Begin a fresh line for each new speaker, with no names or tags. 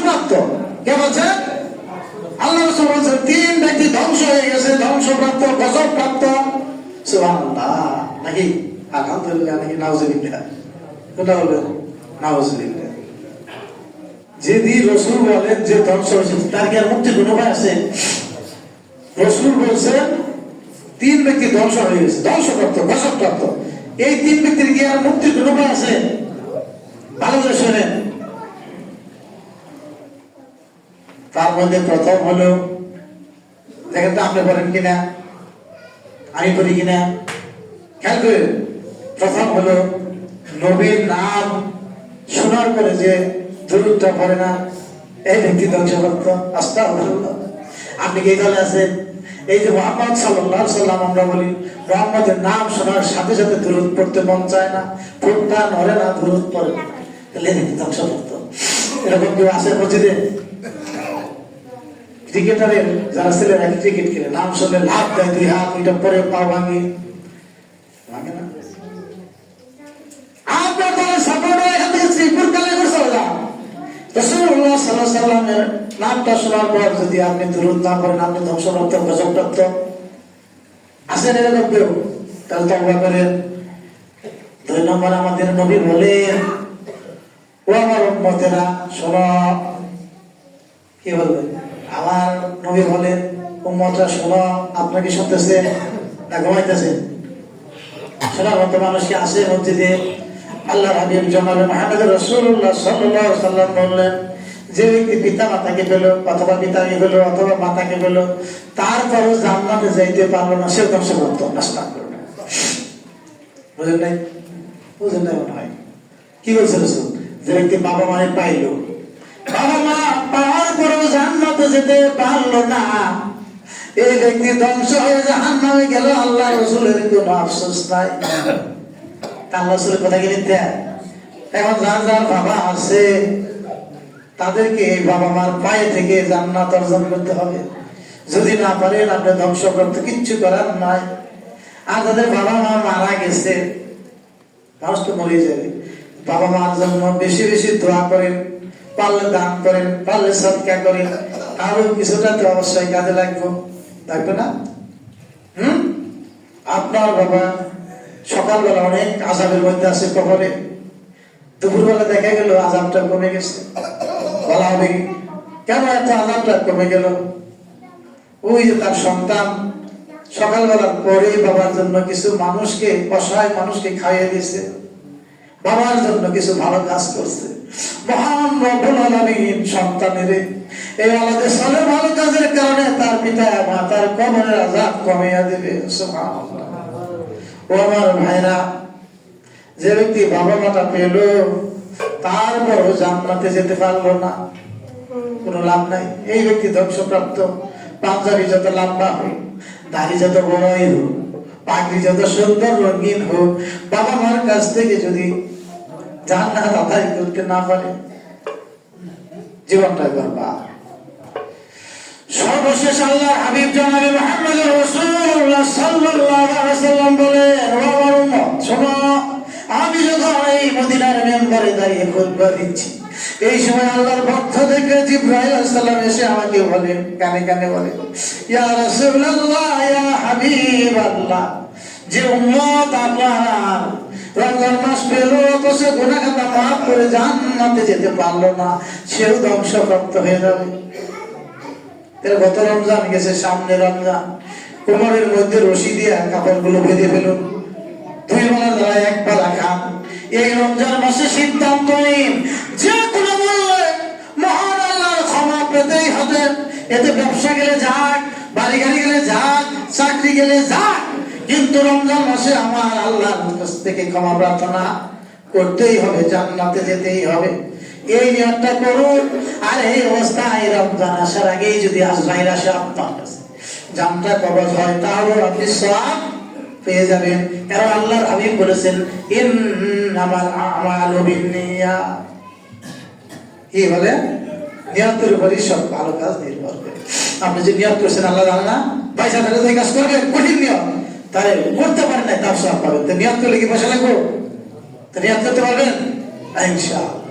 ধ্বংসপ্রাপ্ত। কে বলছে? আল্লাহ রাসূল বলছেন 3 ব্যক্তি ধ্বংস হয়ে গেছে, ধ্বংসপ্রাপ্ত, গজবপ্রাপ্ত। সুবহানাল্লাহ নাকি? আলহামদুলিল্লাহ নাকি? নাউজুবিল্লাহ। কোনটা বলবেন? নাউজুবিল্লাহ। যদি রাসূল বলেন যে ধ্বংস হয়েছে, তার কি আর মুক্তির কোনো উপায় আছে? রাসূল বলছেন 3 ব্যক্তি ধ্বংস হয়ে গেছে, ধ্বংসপ্রাপ্ত, গজবপ্রাপ্ত। এই 3 ব্যক্তির কি আর মুক্তির কোনো উপায় আছে? ভালো করে শোনেন। তার মধ্যে প্রথম হলো, দেখেন তো আপনি বলেন কিনা, আমি বলি কিনা, খেয়াল করেন। প্রথম হলো নবীর নাম শোনার পরে যে দুরূদটা পড়ে না, এই ব্যক্তি ধ্বংসপ্রাপ্ত। আস্তাগফিরুল্লাহ। আপনি কি দলে আছেন? এই যে মুহাম্মদ সাল্লাল্লাহু আলাইহি সাল্লাম আমরা বলি, মুহাম্মদের নাম শোনার সাথে সাথে দুরূদ পড়তে মন চায় না, ঠোঁটটা নড়ে না, দুরূদ পড়ে না, তাহলে এই ব্যক্তি ধ্বংসপ্রাপ্ত। এরকম কেউ আছে মসজিদে? ক্রিকেটারের যারা ছেলেরা ক্রিকেট খেলে, নাম শুনলে লাভ দেয়, 2 হাত ওইটা পরে পা ভাঙে, ভাঙে না? আপনার দলের সাপোর্টার এখান থেকে শ্রীপুর কালেগড় চলে যান। রাসূলুল্লাহ সাল্লাল্লাহু আলাইহি সাল্লামের নামটা শোনার পর যদি আপনি দুরূদ না পড়েন, আপনি ধ্বংসপ্রাপ্ত, গজবপ্রাপ্ত। আছেন এরকম কেউ? তাহলে তওবা করেন। 2 নম্বর, আমাদের নবী বলেন, ও আমার উম্মতেরা শোনো। কি বলবেন? আমার নবী বলেন, উম্মতরা শোনো। আপনাকে শুনতেছে না ঘুমাইতেছেন? শোনার মতো মানুষ কি আছে মসজিদে? আল্লাহর হাবিব জনাবে মুহাম্মদ রাসূলুল্লাহ সাল্লাল্লাহু আলাইহি সাল্লাম বললেন, যে ব্যক্তি পিতা মাতাকে পেল, অথবা পিতাকে পেল, অথবা মাতাকে পেল, তারপরও জান্নাতে যাইতে পারলো না, সে ধ্বংসপ্রাপ্ত, নাশতা করবে। বুঝেন নাই? বুঝেন নাই মনে হয়। কি বলছে রাসূল? যে ব্যক্তি বাবা মায়ের পাইলো, বাবা মা পাওয়ার পরেও জান্নাতে যেতে পারলো না, এই ব্যক্তি ধ্বংস হয়ে জাহান্নামে গেল। আল্লাহ রাসূলের কোনো আফসোস নাই। আল্লাহ রাসূলের কথা কি মিথ্যা? এখন যার যার বাবা আছে তাদেরকে এই বাবা মার পায়ে থেকে জান্নাত অর্জন করতে হবে। যদি না পারেন, আপনি ধ্বংসপ্রাপ্ত, কিচ্ছু করার নাই। আর যাদের বাবা মা মারা গেছে, মানুষ তো মরে যাবে, বাবা মার জন্য বেশি বেশি দোয়া করেন, পারলে দান করেন, পারলে সদকা করেন, আরো কিছুটা তো অবশ্যই কাজে লাগবে না? আপনার বাবা সকালবেলা অনেক আযাবের মধ্যে আছে কবরে, দুপুরবেলা দেখা গেল আযাবটা কমে গেছে। বলা হবে, কেন এত আযাবটা কমে গেল? ওই যে তার সন্তান সকালবেলার পরে বাবার জন্য কিছু মানুষকে, অসহায় মানুষকে খাইয়ে দিয়েছে, বাবার জন্য কিছু ভালো কাজ করছে। মহান রব্বুল আলামিন সন্তানের এই আলাদা সালে ভালো কাজের কারণে তার পিতা মাতার কবরের আযাব কমিয়ে দেবে। সুবহানাল্লাহ। ও আমার ভাইরা, যে ব্যক্তি বাবা মাটা পেল, তারপরও জান্নাতে যেতে পারলো না, কোনো লাভ নাই, এই ব্যক্তি ধ্বংসপ্রাপ্ত। পাঞ্জাবি যত লম্বা হোক, দাড়ি যত বড়ই হোক, পাগড়ি যত সুন্দর রঙিন হোক, বাবা মার কাছ থেকে যদি জান্নাত আদায় করতে না পারে, জীবনটা বরবাদ। সর্বশেষ আল্লাহর হাবিব জনাবে মুহাম্মদ রাসূলুল্লাহ সাল্লাল্লাহু আলাইহি সাল্লাম বলেন, ও আমার উম্মত শোনো, আমি যখন এই মদিনার মিম্বরে দাঁড়িয়ে খুতবা দিচ্ছি, এই সময় আল্লাহর পক্ষ থেকে জিবরাইল আলাইহিস সালাম এসে আমাকে বলেন, কানে কানে বলেন, ইয়া রাসূলুল্লাহ, ইয়া হাবিবাল্লাহ, যে উম্মত আপনার রমজান মাস পেল অথচ গুনাহ খাতা মাফ করে জান্নাতে যেতে পারলো না, সেও ধ্বংসপ্রাপ্ত হয়ে যাবে। গত রমজান গেছে, সামনে রমজান, কোমরের মধ্যে রশি দিয়ে কাপড়গুলো বেঁধে ফেলুন, 2 বেলা দ্বারা 1 বেলা খান। এই রমজান মাসে সিদ্ধান্ত নিন, যে কোনো মূল্যে মহান আল্লাহর ক্ষমা পেতেই হবে। এতে ব্যবসা গেলে যাক, বাড়ি গাড়ি গেলে যাক, চাকরি গেলে যাক, কিন্তু রমজান মাসে আমার আল্লাহর কাছ থেকে ক্ষমা প্রার্থনা করতেই হবে, জান্নাতে যেতেই হবে। এই নিয়তটা করুন। আর এই অবস্থায় রমজান আসার আগেই যদি আজরাইল আসে আপনার কাছে, জানটা কবজ হয়, তাহলে আপনি সওয়াব পেয়ে যাবেন। কারণ আল্লাহর হাবিব বলেছেন, ইন্নামাল আমালু বিন্নিয়াত। কি বলে? নিয়তের উপরই সব ভালো কাজ নির্ভর করে। আপনি যে নিয়ত করেছেন আল্লাহ জানে না, পয়সা ফেলে যে কাজ করবেন, কঠিন নিয়ত, তাহলে করতে পারেন না, তার সওয়াব পাবেন। তো নিয়ত করলে কি পয়সা লাগবে? তো নিয়ত করতে পারবেন ইনশাআল্লাহ।